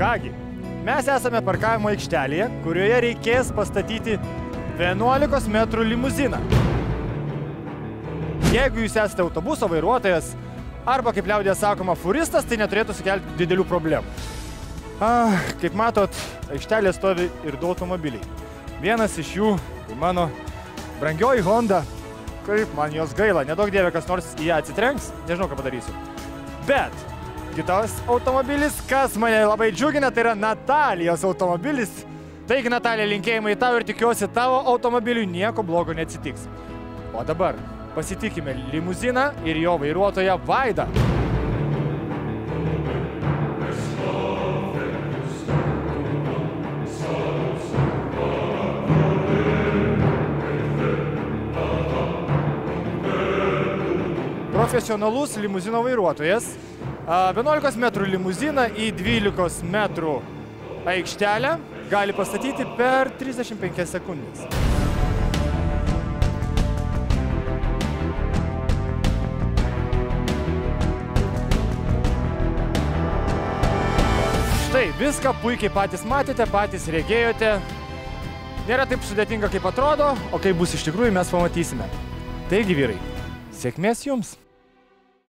Kągi, mes esame parkavimo aikštelėje, kurioje reikės pastatyti 11 metrų limuziną. Jeigu jūs esate autobuso vairuotojas arba, kaip liaudėje sakoma, furistas, tai neturėtų sukelti didelių problemų. Kaip matot, aikštelėje stovi ir 2 automobiliai. Vienas iš jų tai mano brangioji Honda. Kaip man jos gaila, nedaug dievė kas nors į ją atsitrenks, nežinau, ką padarysiu. Bet kitas automobilis, kas mane labai džiugina, tai yra Natalijos automobilis. Taigi, Natalija, linkėjimai tau ir tikiuosi, tavo automobiliui nieko blogo neatsitiks. O dabar pasitikime limuziną ir jo vairuotoją Vaidą. Profesionalus limuzino vairuotojas 11 metrų limuziną į 12 metrų aikštelę gali pastatyti per 35 sekundės. Štai, viską puikiai patys matėte, patys regėjote. Nėra taip sudėtinga, kaip atrodo, o kaip bus iš tikrųjų, mes pamatysime. Taigi, vyrai, sėkmės jums!